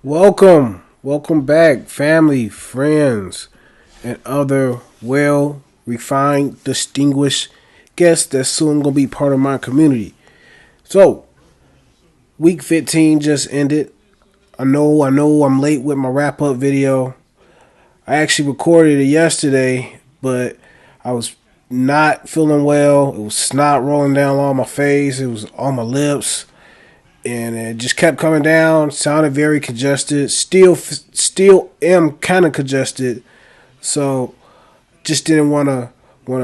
Welcome back, family, friends, and other well refined, distinguished guests that's soon gonna be part of my community. So, week 15 just ended. I know I'm late with my wrap up video. I actually recorded it yesterday, but I was not feeling well. It was snot rolling down all my face, it was on my lips, and it just kept coming down. Sounded very congested. Still am kind of congested. So just didn't want to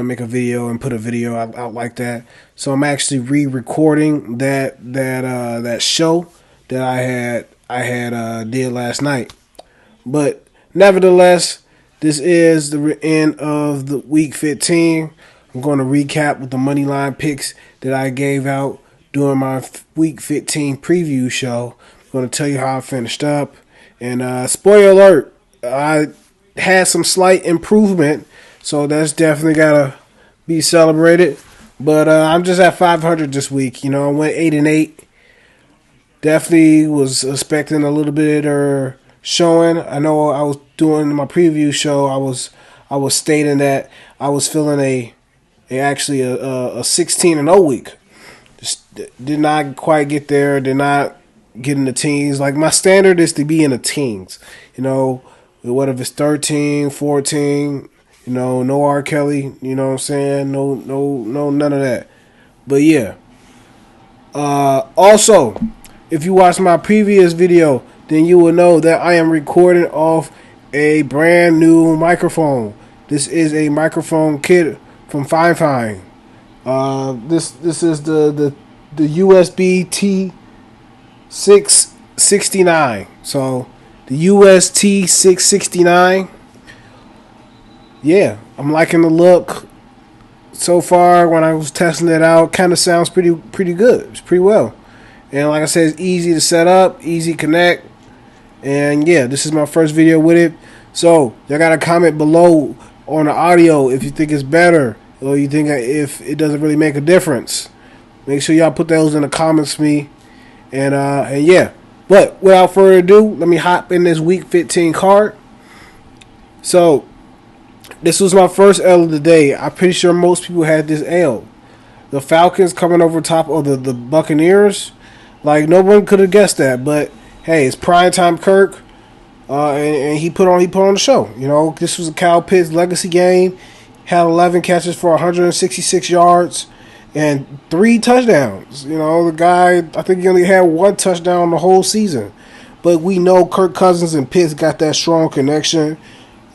make a video and put a video out like that. So I'm actually re-recording that show that I had did last night. But nevertheless, this is the end of the week 15. I'm going to recap with the Moneyline picks that I gave out during my week 15 preview show. I'm going to tell you how I finished up. And spoiler alert, I had some slight improvement, so that's definitely got to be celebrated. But I'm just at 500 this week. I went 8-8. Definitely was expecting a little bit or showing. I know I was doing my preview show. I was stating that I was feeling a 16-0 week. Just did not quite get there. Did not get in the teens. Like, my standard is to be in the teens. What if it's 13, 14? No R. Kelly. You know what I'm saying? No, none of that. But yeah. Also, if you watched my previous video, then you will know that I am recording off a brand new microphone. This is a microphone kit from Fine. This is the USB T 669. So the UST 669. Yeah, I'm liking the look so far. When I was testing it out, kind of sounds pretty good. It's pretty well. And like I said, it's easy to set up, easy to connect. And yeah, this is my first video with it. So y'all got to comment below on the audio if you think it's better or you think if it doesn't really make a difference. Make sure y'all put those in the comments for me. And yeah. But without further ado, let me hop in this week 15 card. So this was my first L of the day. I'm pretty sure most people had this L. The Falcons coming over top of the Buccaneers. Like, no one could have guessed that, but hey, it's primetime Kirk, and he put on the show. This was a Kyle Pitts legacy game. Had 11 catches for 166 yards and 3 touchdowns. The guy, I think he only had 1 touchdown the whole season, but we know Kirk Cousins and Pitts got that strong connection,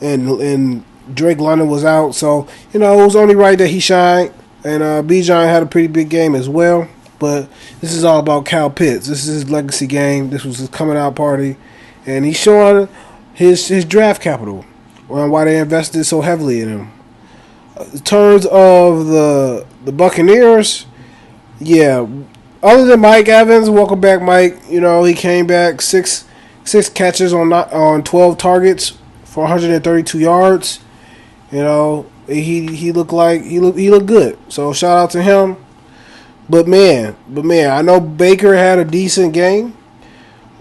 and Drake London was out, so it was only right that he shined. And Bijan had a pretty big game as well. But this is all about Kyle Pitts. This is his legacy game. This was his coming out party. And he's showing his draft capital on why they invested so heavily in him. In terms of the Buccaneers, yeah, other than Mike Evans, welcome back, Mike. He came back six catches on 12 targets for 132 yards. He looked good. So shout out to him. But man, I know Baker had a decent game,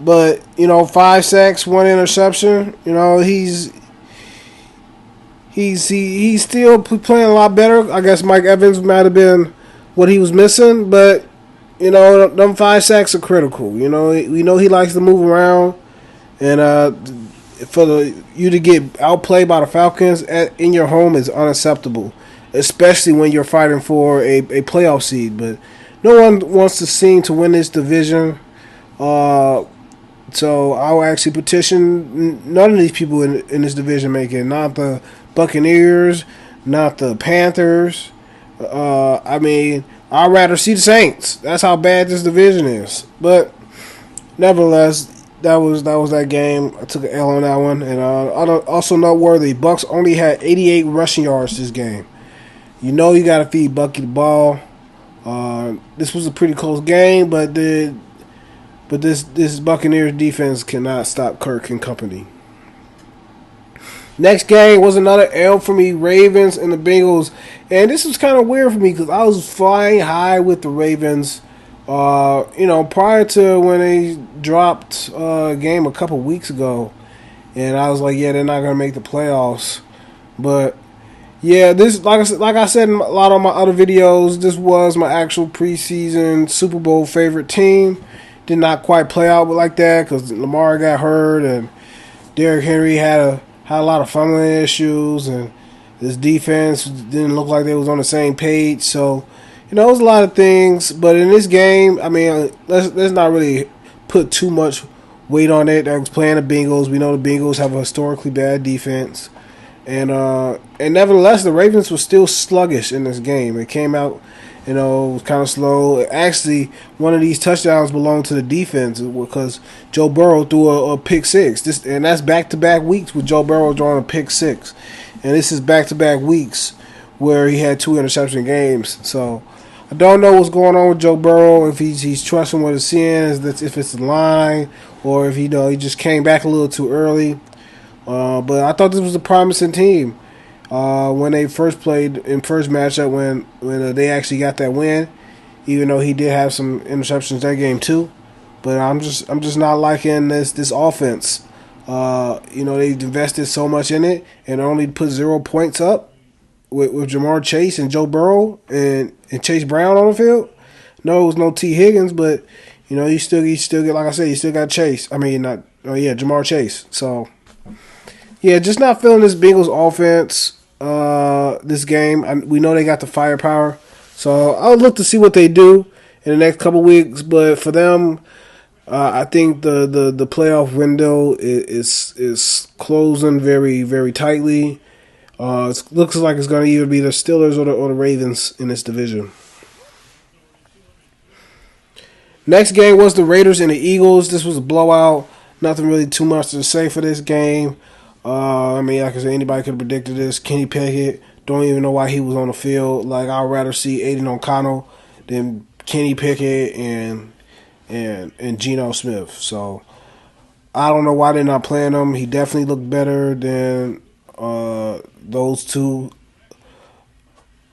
but 5 sacks, 1 interception. He's still playing a lot better. I guess Mike Evans might have been what he was missing, but them 5 sacks are critical. We know he likes to move around, and for you to get outplayed by the Falcons in your home is unacceptable, especially when you're fighting for a playoff seed. But no one wants to seem to win this division. So I'll actually petition none of these people in this division make it. Not the Buccaneers, not the Panthers. I'd rather see the Saints. That's how bad this division is. But nevertheless, that was that game. I took an L on that one. And also noteworthy, Bucks only had 88 rushing yards this game. You got to feed Bucky the ball. This was a pretty close game, but this Buccaneers defense cannot stop Kirk and company. Next game was another L for me, Ravens and the Bengals. And this was kind of weird for me because I was flying high with the Ravens Prior to when they dropped a game a couple weeks ago, and I was like, yeah, they're not gonna make the playoffs. But yeah, this like I said in a lot of my other videos, this was my actual preseason Super Bowl favorite team. Did not quite play out like that because Lamar got hurt and Derrick Henry had a lot of fumbling issues, and this defense didn't look like they was on the same page. So, it was a lot of things. But in this game, I mean, let's not really put too much weight on it. I was playing the Bengals. We know the Bengals have a historically bad defense, and nevertheless, the Ravens were still sluggish in this game. It came out, it was kind of slow. Actually, one of these touchdowns belonged to the defense because Joe Burrow threw a pick six. And that's back-to-back weeks with Joe Burrow throwing a pick six. And this is back-to-back weeks where he had 2 interception games. So I don't know what's going on with Joe Burrow, if he's trusting what he's seeing, if it's the line, or if he just came back a little too early. But I thought this was a promising team when they first played in first matchup when they actually got that win. Even though he did have some interceptions that game too, but I'm just not liking this offense. They invested so much in it and only put 0 points up with Jamar Chase and Joe Burrow and Chase Brown on the field. No, it was no T Higgins, but you still get, like I said, you still got Chase. I mean, not Jamar Chase. So. Yeah, just not feeling this Bengals offense this game. We know they got the firepower, so I'll look to see what they do in the next couple weeks. But for them, I think the playoff window is closing very, very tightly. It looks like it's going to either be the Steelers or the Ravens in this division. Next game was the Raiders and the Eagles. This was a blowout. Nothing really too much to say for this game. Like I said, anybody could have predicted this. Kenny Pickett, don't even know why he was on the field. Like, I'd rather see Aiden O'Connell than Kenny Pickett and Geno Smith. So, I don't know why they're not playing him. He definitely looked better than those two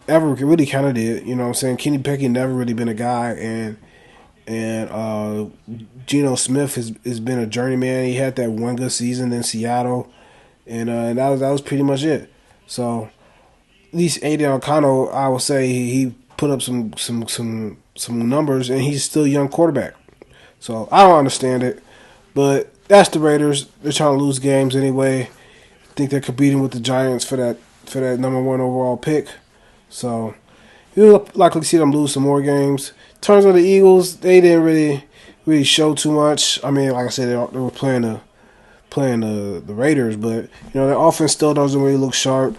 ever really kind of did. You know what I'm saying? Kenny Pickett never really been a guy, and Geno Smith has been a journeyman. He had that one good season in Seattle. And that was pretty much it. So at least Aiden O'Connell, I would say he put up some numbers, and he's still a young quarterback. So I don't understand it, but that's the Raiders. They're trying to lose games anyway. I think they're competing with the Giants for that number 1 overall pick. So you'll likely see them lose some more games. In terms of the Eagles, they didn't really show too much. I mean, like I said, they were playing the Raiders, but their offense still doesn't really look sharp,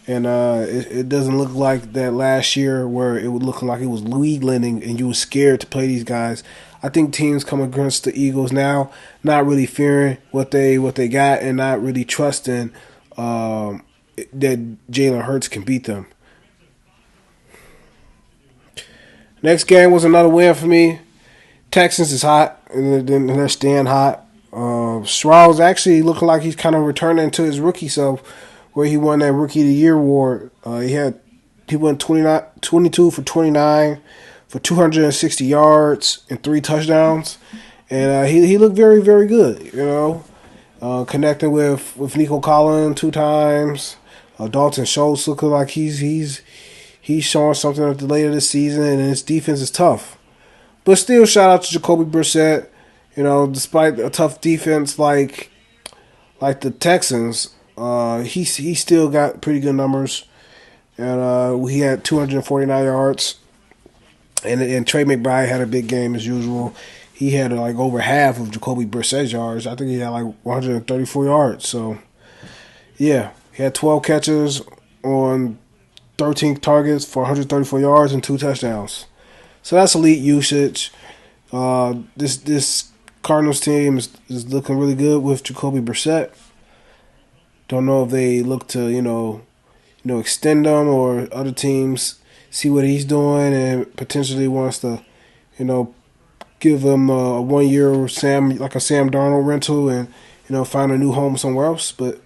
and it doesn't look like that last year where it would look like it was league lending and you were scared to play these guys. I think teams come against the Eagles now, not really fearing what they got and not really trusting that Jalen Hurts can beat them. Next game was another win for me. Texans is hot, and they're staying hot. Stroud's actually looking like he's kind of returning to his rookie self, where he won that Rookie of the Year award. He went 22 for 29 for 260 yards and 3 touchdowns, and he looked very, very good. Connecting with Nico Collins 2 times. Dalton Schultz looking like he's showing something at the later this season, and his defense is tough. But still, shout out to Jacoby Brissett. Despite a tough defense like the Texans, he still got pretty good numbers, and he had 249 yards, and Trey McBride had a big game as usual. He had like over half of Jacoby Brissett's yards. I think he had like 134 yards. So, yeah, he had 12 catches on 13 targets for 134 yards and 2 touchdowns. So that's elite usage. This Cardinals team is looking really good with Jacoby Brissett. Don't know if they look to extend him, or other teams see what he's doing and potentially wants to give him a 1 year Sam Darnold rental and find a new home somewhere else. But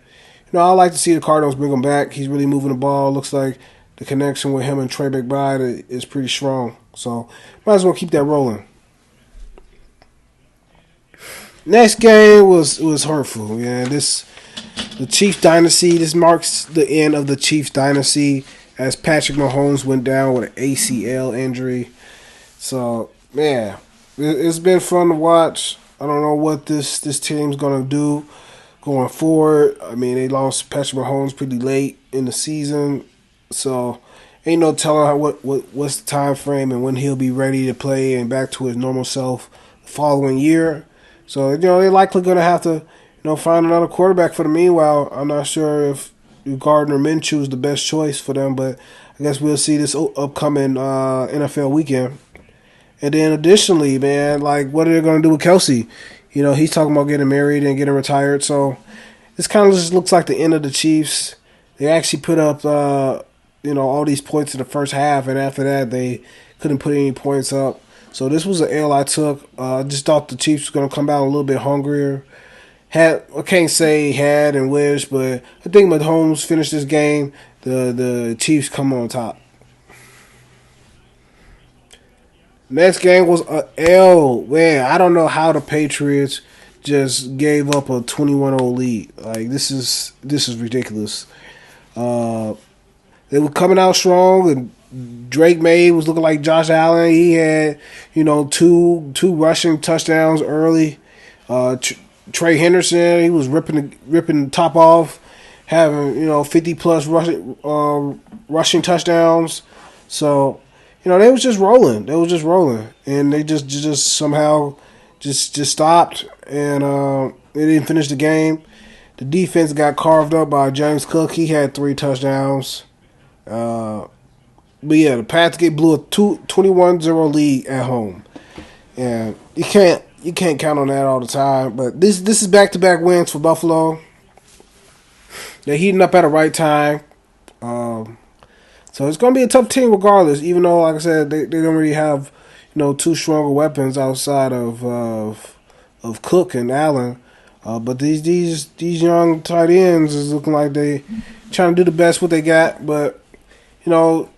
I like to see the Cardinals bring him back. He's really moving the ball. Looks like the connection with him and Trey McBride is pretty strong. So might as well keep that rolling. Next game was hurtful. Yeah, the Chiefs dynasty. This marks the end of the Chiefs dynasty as Patrick Mahomes went down with an ACL injury. So man, it's been fun to watch. I don't know what this team's gonna do going forward. I mean, they lost Patrick Mahomes pretty late in the season, so ain't no telling what's the time frame and when he'll be ready to play and back to his normal self the following year. So they're likely gonna have to find another quarterback for the meanwhile. I'm not sure if Gardner Minshew is the best choice for them, but I guess we'll see this upcoming NFL weekend. And then additionally, man, like what are they going to do with Kelsey? He's talking about getting married and getting retired. So this kind of just looks like the end of the Chiefs. They actually put up, all these points in the first half, and after that they couldn't put any points up. So this was an L I took. I just thought the Chiefs were going to come out a little bit hungrier. I can't say had and wish, but I think Mahomes finished this game. The Chiefs come on top. Next game was a L. Man, I don't know how the Patriots just gave up a 21-0 lead. Like this is ridiculous. They were coming out strong, and Drake May was looking like Josh Allen. He had two rushing touchdowns early. Trey Henderson, he was ripping the top off, having 50 plus rushing touchdowns. So they was just rolling. They was just rolling, and they just somehow just stopped, and they didn't finish the game. The defense got carved up by James Cook. He had 3 touchdowns. But yeah, the Patriots blew a 21-0 lead at home, and you can't count on that all the time. But this is back-to-back wins for Buffalo. They're heating up at the right time. So it's going to be a tough team regardless, even though, like I said, they don't really have, two stronger weapons outside of Cook and Allen. But these young tight ends is looking like they trying to do the best what they got. But, not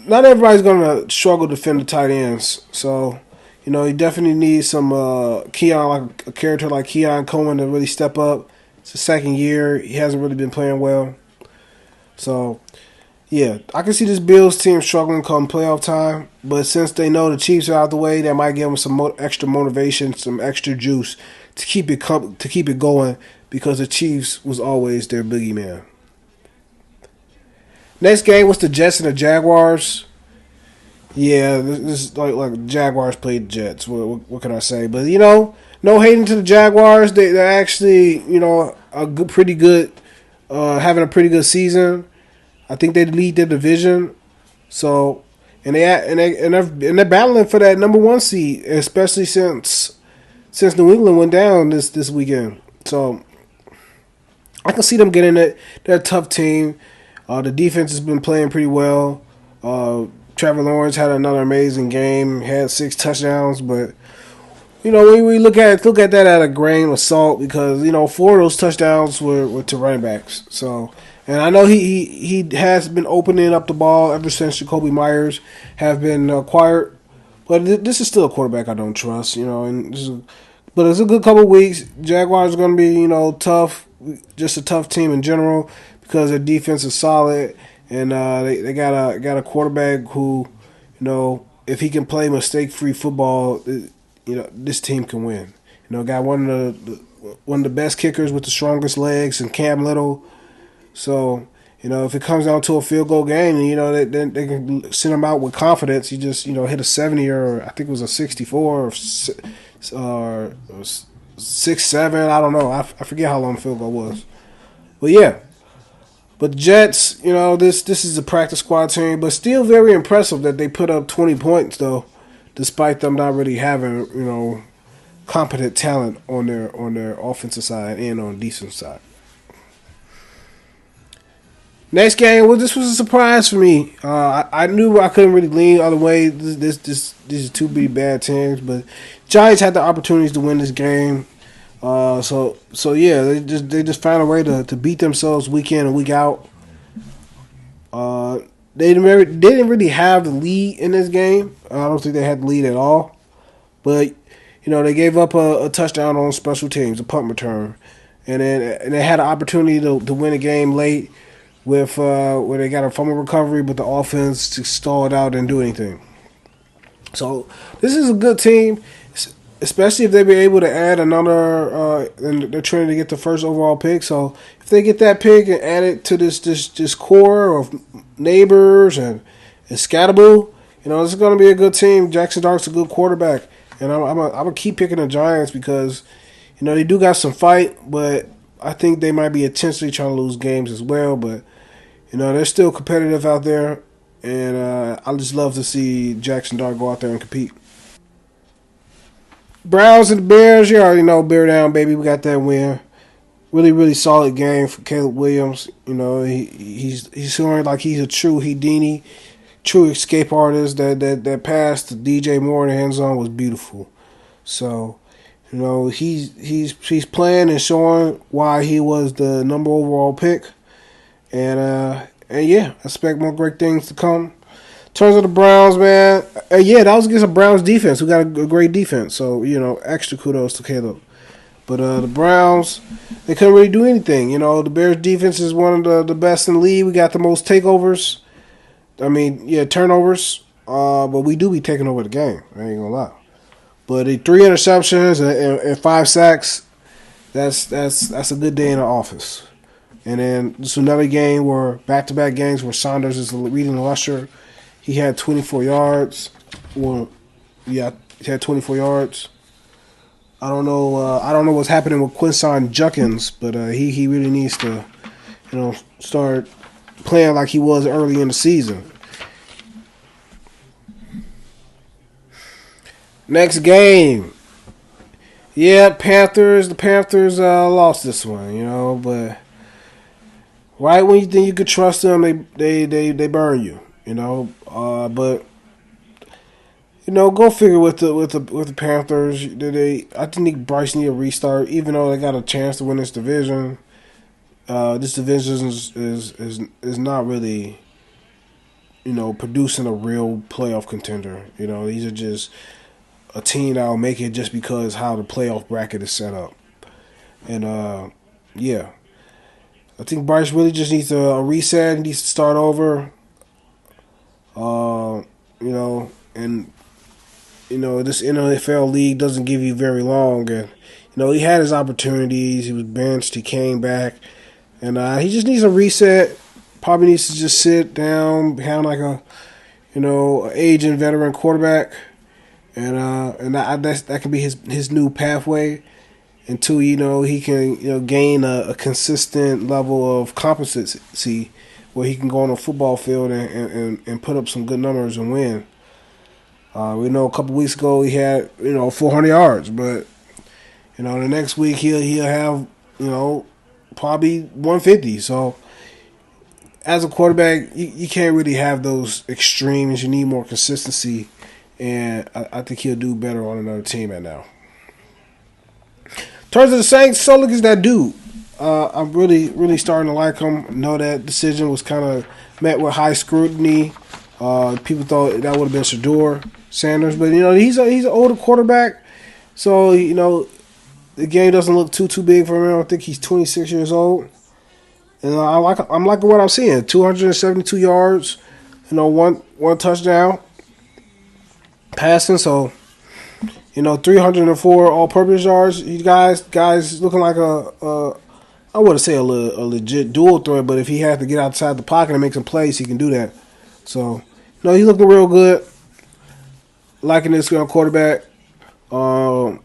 everybody's going to struggle to defend the tight ends. So, you definitely need some a character like Keon Coleman to really step up. It's his second year. He hasn't really been playing well. So, yeah, I can see this Bills team struggling come playoff time. But since they know the Chiefs are out the way, that might give them some extra motivation, some extra juice to keep it going, because the Chiefs was always their boogeyman. Next game was the Jets and the Jaguars. Yeah, this is like Jaguars played the Jets. What can I say? But no hating to the Jaguars. They're actually pretty good, having a pretty good season. I think they lead their division. So they're battling for that number 1 seed, especially since New England went down this weekend. So I can see them getting it. They're a tough team. The defense has been playing pretty well. Trevor Lawrence had another amazing game. Had 6 touchdowns, but when we look at that at a grain of salt, because 4 of those touchdowns were to running backs. So, and I know he has been opening up the ball ever since Jacoby Myers have been acquired, but this is still a quarterback I don't trust. But it's a good couple of weeks. Jaguars are going to be tough, just a tough team in general, because their defense is solid, and they got a quarterback who, if he can play mistake-free football, this team can win. Got one of the best kickers with the strongest legs, and Cam Little. So, if it comes down to a field goal game, then they can send them out with confidence. You just hit a 70, or I think it was a 64 or 6-7. I don't know. I forget how long the field goal was. But yeah. But the Jets, this is a practice squad team, but still very impressive that they put up 20 points though, despite them not really having competent talent on their offensive side and on the defensive side. Next game, this was a surprise for me. I knew I couldn't really lean the other way. These are two pretty bad teams, but Giants had the opportunities to win this game. So yeah, they just found a way to beat themselves week in and week out. They didn't really have the lead in this game. I don't think they had the lead at all. But They gave up a touchdown on special teams, a punt return, and they had an opportunity to win a game late with where they got a fumble recovery, but the offense just stalled out and do anything. So this is a good team, especially if they be able to add another. And they're trying to get the first overall pick. So if they get that pick and add it to this core of neighbors and Scatterboo, this is going to be a good team. Jackson Dark's a good quarterback, and I'm gonna keep picking the Giants because they do got some fight, but I think they might be intentionally trying to lose games as well. But they're still competitive out there, and I just love to see Jackson Dart go out there and compete. Browns and the Bears, you already know, bear down, baby. We got that win. Really, really solid game for Caleb Williams. He's showing like he's a true Houdini, true escape artist. That pass to DJ Moore in the end zone was beautiful. So, he's playing and showing why he was the number overall pick. And yeah, I expect more great things to come. In terms of the Browns, man, yeah, that was against a Browns defense who got a great defense. So, extra kudos to Caleb. But the Browns, they couldn't really do anything. The Bears defense is one of the best in the league. We got the most takeovers. Turnovers. But we do be taking over the game. I ain't gonna lie. But the 3 interceptions and 5 sacks, that's a good day in the office. And then this is another game where back-to-back games where Saunders is leading the rusher. He had 24 yards. Well, yeah, he had 24 yards. I don't know what's happening with Quinson Judkins, but he really needs to, start playing like he was early in the season. Next game. Yeah, Panthers. The Panthers lost this one, but right when you think you could trust them, they burn you, But go figure with the Panthers. I think Bryce need a restart, even though they got a chance to win this division. This division is not really, producing a real playoff contender. These are just a team that will make it just because how the playoff bracket is set up. And yeah, I think Bryce really just needs a reset. He needs to start over. And this NFL league doesn't give you very long. And he had his opportunities. He was benched. He came back, and he just needs a reset. Probably needs to just sit down behind like a aging veteran quarterback, and that can be his new pathway until he can gain a consistent level of competency where he can go on a football field and put up some good numbers and win. We know a couple weeks ago he had 400 yards, but the next week he'll have probably 150. So as a quarterback, you can't really have those extremes. You need more consistency, and I think he'll do better on another team at now. In terms of the Saints, so look at that dude. I'm really, really starting to like him. I know that decision was kind of met with high scrutiny. People thought that would have been Shedeur Sanders, but he's an older quarterback, so the game doesn't look too big for him. I think he's 26 years old, and I'm liking what I'm seeing. 272 yards, one touchdown passing, so 304 all-purpose yards. You guys looking like I wouldn't say a legit dual threat, but if he has to get outside the pocket and make some plays, he can do that. So, he's looking real good. Liking this quarterback. But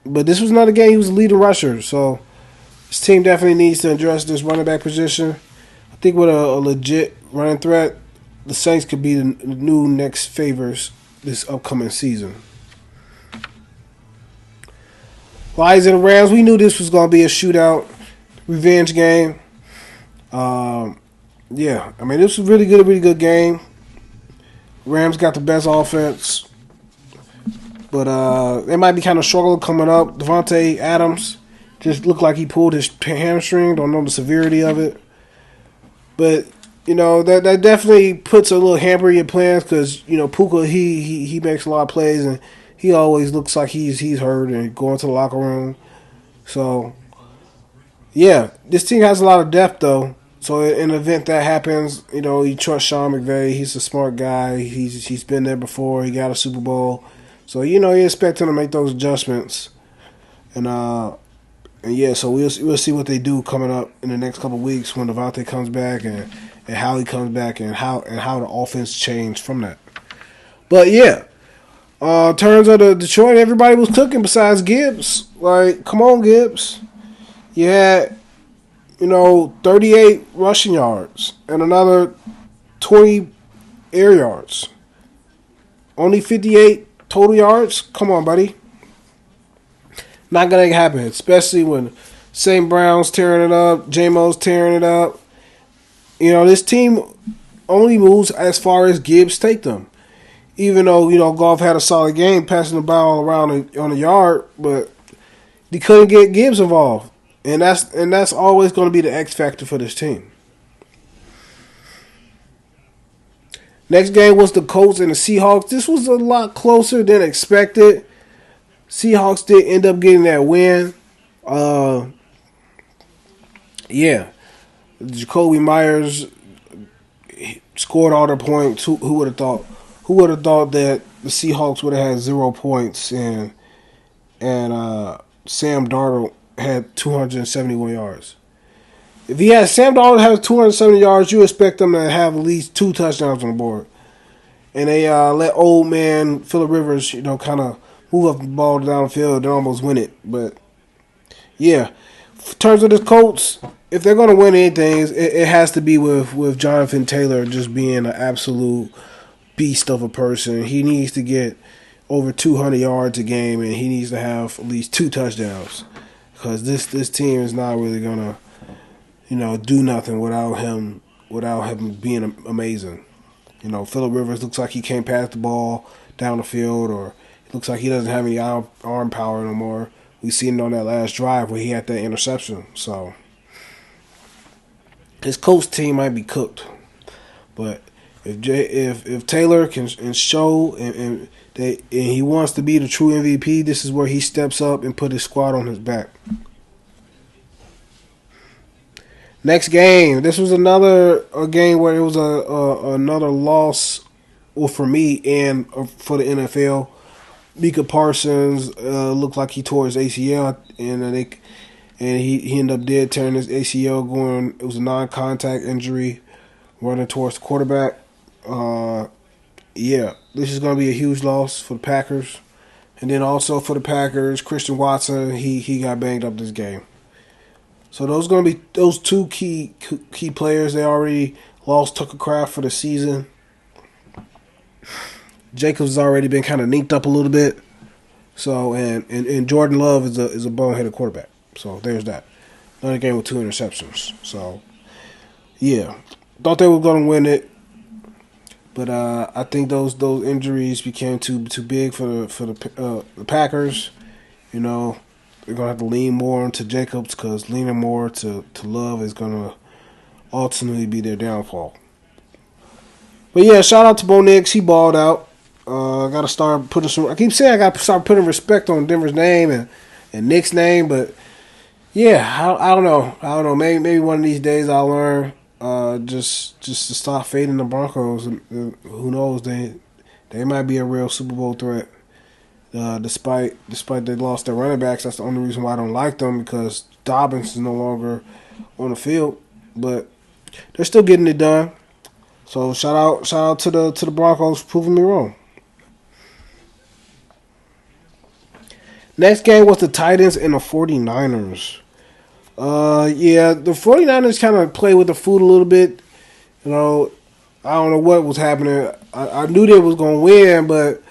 this was not a game he was the leading rusher. So, this team definitely needs to address this running back position. I think with a legit running threat, the Saints could be the new next favorites this upcoming season. Lions and the Rams, we knew this was going to be a shootout, revenge game. Yeah, I mean, this was a really good game. Rams got the best offense, but they might be kind of struggling coming up. Devontae Adams just looked like he pulled his hamstring. Don't know the severity of it, but that definitely puts a little hamper in your plans because Puka he makes a lot of plays and he always looks like he's hurt and going to the locker room. So yeah, this team has a lot of depth though. So in an event that happens, you trust Sean McVay. He's a smart guy. He's been there before. He got a Super Bowl. So you expect him to make those adjustments. And yeah, so we'll see what they do coming up in the next couple of weeks when Devontae comes back and how he comes back and how the offense changed from that. But yeah, in terms of the Detroit, everybody was cooking besides Gibbs. Like, come on, Gibbs. You had 38 rushing yards and another 20 air yards. Only 58 total yards? Come on, buddy. Not going to happen, especially when St. Brown's tearing it up, J-Mo's tearing it up. This team only moves as far as Gibbs take them. Even though, Goff had a solid game passing the ball around on the yard, but he couldn't get Gibbs involved. And that's always going to be the X factor for this team. Next game was the Colts and the Seahawks. This was a lot closer than expected. Seahawks did end up getting that win. Yeah. Jacoby Myers scored all their points. Who would have thought? Who would have thought that the Seahawks would have had 0 points and Sam Darnold had 271 yards. If he had Sam Darnold have 270 yards, you expect them to have at least 2 touchdowns on the board. And they let old man Phillip Rivers, kind of move up the ball downfield and almost win it. But yeah, in terms of the Colts, if they're going to win anything, it has to be with Jonathan Taylor just being an absolute beast of a person. He needs to get over 200 yards a game, and he needs to have at least 2 touchdowns. Because this team is not really gonna, do nothing without him being amazing. Phillip Rivers looks like he can't pass the ball down the field, or it looks like he doesn't have any arm power no more. We seen it on that last drive where he had that interception. So his coach team might be cooked, but if Taylor can show and he wants to be the true MVP, this is where he steps up and put his squad on his back. Next game, this was another game where it was another loss, for me and for the NFL. Micah Parsons looked like he tore his ACL, and he ended up dead tearing his ACL. It was a non-contact injury, running towards the quarterback. Yeah, this is going to be a huge loss for the Packers. And then also for the Packers, Christian Watson, he got banged up this game. So those going to be those 2 key players. They already lost Tucker Kraft for the season. Jacobs has already been kind of ninked up a little bit. So and Jordan Love is a boneheaded quarterback. So there's that. Another game with 2 interceptions. So yeah, thought they were going to win it. But I think those injuries became too big for the Packers. They're gonna have to lean more into Jacobs, because leaning more to Love is gonna ultimately be their downfall. But yeah, shout out to Bo Nix. He balled out. Gotta start putting some. I keep saying I gotta start putting respect on Denver's name and Nick's name, but yeah, I don't know. Maybe one of these days I'll learn. Just to stop fading the Broncos. Who knows? They might be a real Super Bowl threat. Despite they lost their running backs, that's the only reason why I don't like them, because Dobbins is no longer on the field. But they're still getting it done. So shout out to the Broncos for proving me wrong. Next game was the Titans and the 49ers. Yeah, the 49ers kind of played with the food a little bit. I don't know what was happening. I knew they was going to win, but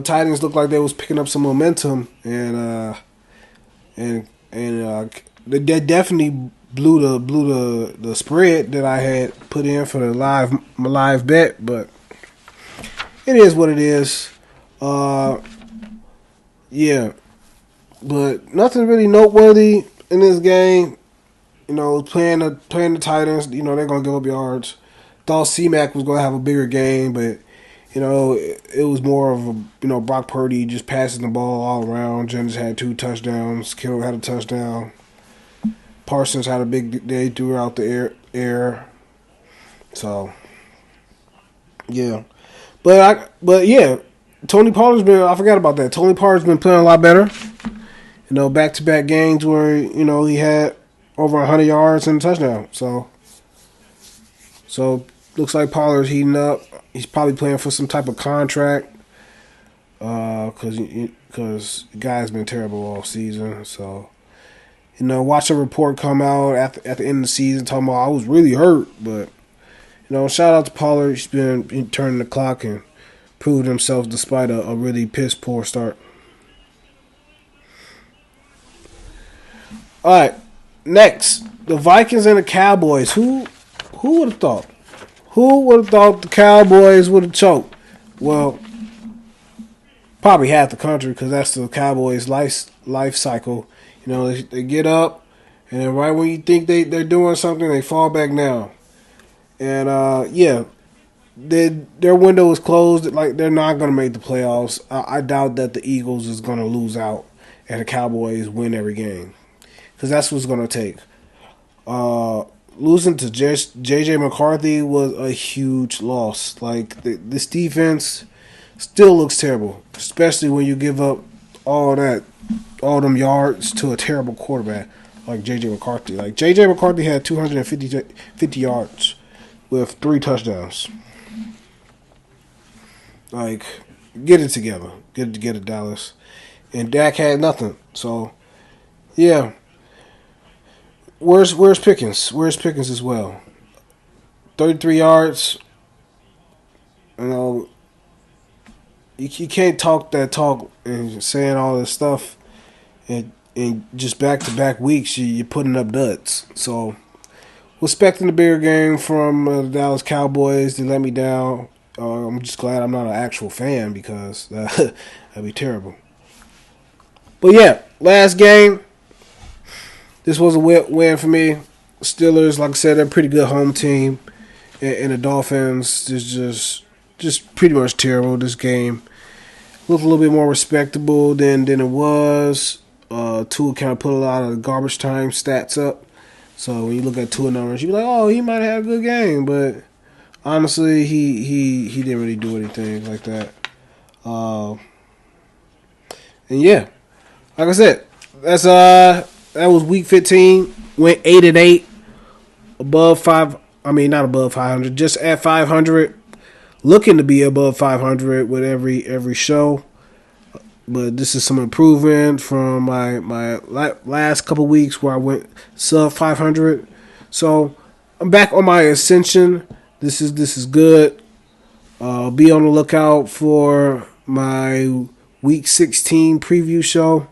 Titans looked like they was picking up some momentum, and they definitely blew the spread that I had put in for my live bet, but it is what it is. Yeah, but nothing really noteworthy in this game. Playing the Titans, they're gonna give up yards. Thought C-Mac was gonna have a bigger game, but It was more of Brock Purdy just passing the ball all around. Jennings had 2 touchdowns. Kittle had a touchdown. Parsons had a big day throughout the air. So yeah, but yeah, Tony Pollard's been. I forgot about that. Tony Pollard's been playing a lot better. Back-to-back games where he had over 100 yards and a touchdown. So looks like Pollard's heating up. He's probably playing for some type of contract because the guy's been terrible all season. So watch a report come out at the end of the season talking about I was really hurt, but shout out to Pollard. He's been turning the clock and proved himself despite a really piss poor start. All right, next the Vikings and the Cowboys. Who would have thought? Who would have thought the Cowboys would have choked? Well, probably half the country because that's the Cowboys' life cycle. They get up, and then right when you think they're doing something, they fall back down. And their window is closed. Like they're not going to make the playoffs. I doubt that the Eagles is going to lose out, and the Cowboys win every game because that's what's going to take. Losing to J.J. McCarthy was a huge loss. Like, this defense still looks terrible, especially when you give up all them yards to a terrible quarterback like J.J. McCarthy. Like, J.J. McCarthy had 250 yards with 3 touchdowns. Like, get it together. Get it together, Dallas. And Dak had nothing. So, yeah. Where's Pickens? Where's Pickens as well? 33 yards. You can't talk that talk and saying all this stuff, and just back-to-back weeks you're putting up duds. So, expecting the bigger game from the Dallas Cowboys. They let me down. I'm just glad I'm not an actual fan because that'd be terrible. But yeah, last game. This was a win for me. Steelers, like I said, they're a pretty good home team. And the Dolphins is just pretty much terrible this game. Looked a little bit more respectable than it was. Tua kind of put a lot of garbage time stats up. So when you look at Tua numbers, you be like, oh, he might have had a good game. But honestly, he didn't really do anything like that. And yeah, like I said, that was week 15. Went 8-8, above 5. I mean, not above 500, just at 500. Looking to be above 500 with every show. But this is some improvement from my last couple weeks where I went sub 500. So I'm back on my ascension. This is good. Be on the lookout for my week 16 preview show.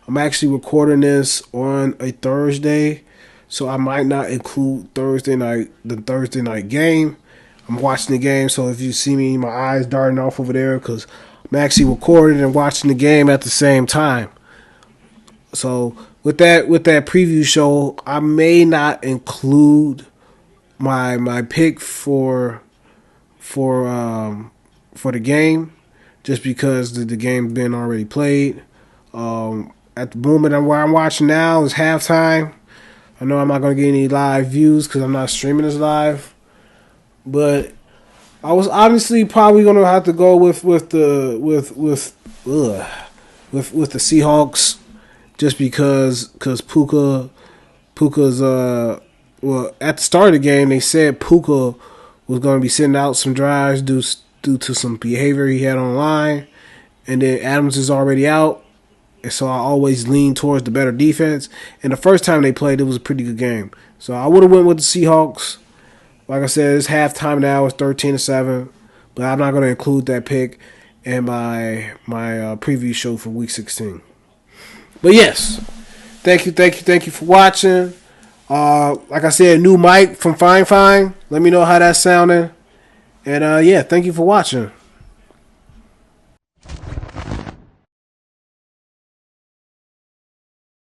I'm actually recording this on a Thursday, so I might not include the Thursday night game. I'm watching the game, so if you see me, my eyes darting off over there, because I'm actually recording and watching the game at the same time. So with that preview show, I may not include my pick for the game, just because the game's been already played. At the moment where I'm watching now is halftime. I know I'm not going to get any live views because I'm not streaming this live. But I was obviously probably going to have to go with the Seahawks, just because Puka's at the start of the game they said Puka was going to be sending out some drives due to some behavior he had online, and then Adams is already out. And so I always lean towards the better defense. And the first time they played, it was a pretty good game. So I would have went with the Seahawks. Like I said, it's halftime now. It's 13-7. But I'm not going to include that pick in my preview show for Week 16. But yes, thank you for watching. Like I said, new mic from Fine. Let me know how that's sounding. And yeah, thank you for watching.